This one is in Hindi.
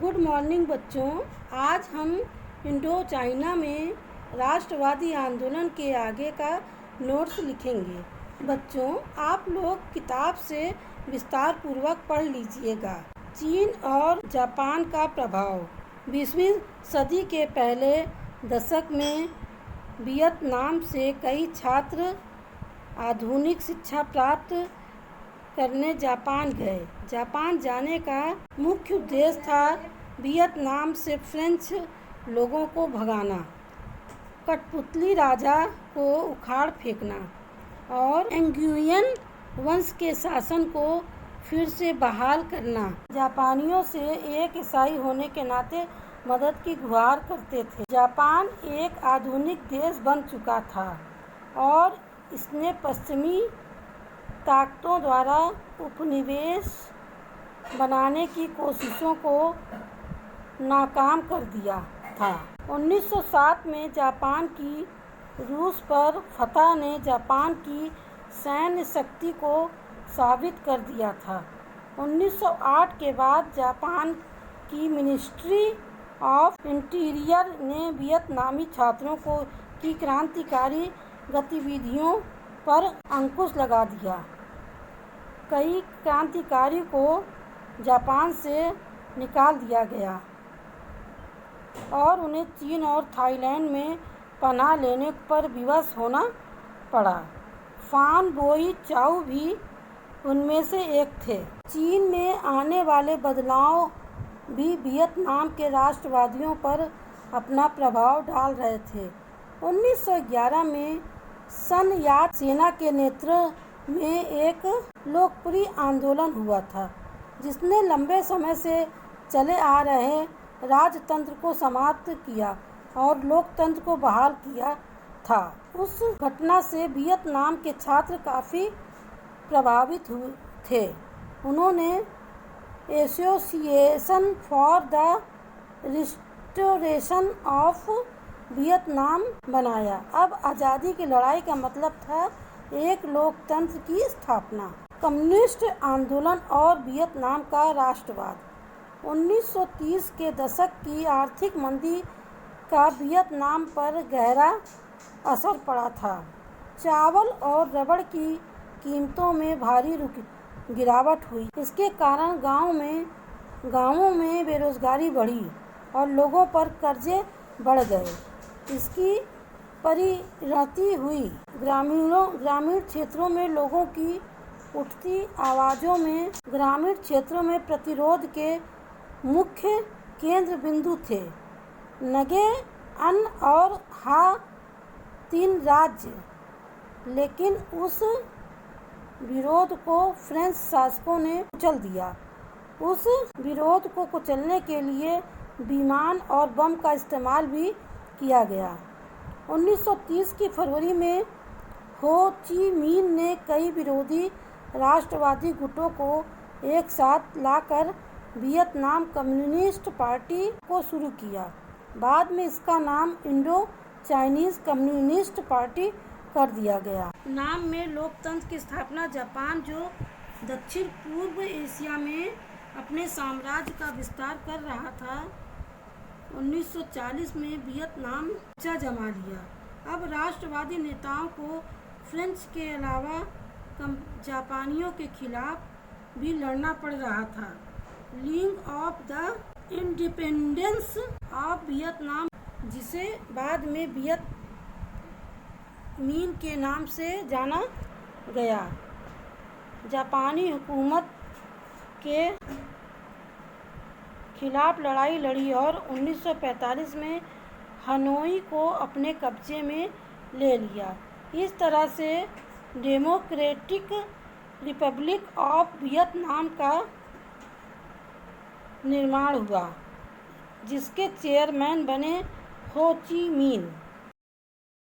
गुड मॉर्निंग बच्चों। आज हम इंडो चाइना में राष्ट्रवादी आंदोलन के आगे का नोट्स लिखेंगे। बच्चों, आप लोग किताब से विस्तार पूर्वक पढ़ लीजिएगा। चीन और जापान का प्रभाव। 20वीं सदी के पहले दशक में वियतनाम से कई छात्र आधुनिक शिक्षा प्राप्त करने जापान गए। जापान जाने का मुख्य उद्देश्य था वियतनाम से फ्रेंच लोगों को भगाना, कठपुतली राजा को उखाड़ फेंकना और एंग्युयन वंश के शासन को फिर से बहाल करना। जापानियों से एक ईसाई होने के नाते मदद की गुहार करते थे। जापान एक आधुनिक देश बन चुका था और इसने पश्चिमी ताकतों द्वारा उपनिवेश बनाने की कोशिशों को नाकाम कर दिया था। 1907 में जापान की रूस पर फतह ने जापान की सैन्य शक्ति को साबित कर दिया था। 1908 के बाद जापान की मिनिस्ट्री ऑफ इंटीरियर ने वियतनामी छात्रों की क्रांतिकारी गतिविधियों पर अंकुश लगा दिया। कई क्रांतिकारी को जापान से निकाल दिया गया और उन्हें चीन और थाईलैंड में पनाह लेने पर विवश होना पड़ा। फान बोई चाउ भी उनमें से एक थे। चीन में आने वाले बदलाव भी वियतनाम के राष्ट्रवादियों पर अपना प्रभाव डाल रहे थे। 1911 में सन यात सेना के नेतृत्व में एक लोकप्रिय आंदोलन हुआ था, जिसने लंबे समय से चले आ रहे राजतंत्र को समाप्त किया और लोकतंत्र को बहाल किया था। उस घटना से वियतनाम के छात्र काफ़ी प्रभावित हुए थे। उन्होंने association for the restoration of Vietnam बनाया। अब आज़ादी की लड़ाई का मतलब था एक लोकतंत्र की स्थापना। कम्युनिस्ट आंदोलन और वियतनाम का राष्ट्रवाद। 1930 के दशक की आर्थिक मंदी का वियतनाम पर गहरा असर पड़ा था। चावल और रबड़ की कीमतों में भारी गिरावट हुई। इसके कारण गांवों में बेरोजगारी बढ़ी और लोगों पर कर्जे बढ़ गए। इसकी परिणति हुई ग्रामीण क्षेत्रों में लोगों की उठती आवाज़ों में। ग्रामीण क्षेत्रों में प्रतिरोध के मुख्य केंद्र बिंदु थे नगे अन और हा तीन राज्य। लेकिन उस विरोध को फ्रेंच शासकों ने कुचल दिया। उस विरोध को कुचलने के लिए विमान और बम का इस्तेमाल भी किया गया। 1930 की फरवरी में हो ची मिन ने कई विरोधी राष्ट्रवादी गुटों को एक साथ लाकर वियतनाम कम्युनिस्ट पार्टी को शुरू किया। बाद में इसका नाम इंडो चाइनीज कम्युनिस्ट पार्टी कर दिया गया। नाम में लोकतंत्र की स्थापना। जापान जो दक्षिण पूर्व एशिया में अपने साम्राज्य का विस्तार कर रहा था, 1940 में वियतनाम मोर्चा जमा लिया। अब राष्ट्रवादी नेताओं को फ्रेंच के अलावा जापानियों के खिलाफ भी लड़ना पड़ रहा था। League of the independence of Vietnam, जिसे बाद में वियत मिन के नाम से जाना गया, जापानी हुकूमत के खिलाफ लड़ाई लड़ी और 1945 में हनोई को अपने कब्जे में ले लिया। इस तरह से डेमोक्रेटिक रिपब्लिक ऑफ वियतनाम का निर्माण हुआ, जिसके चेयरमैन बने हो ची मिन।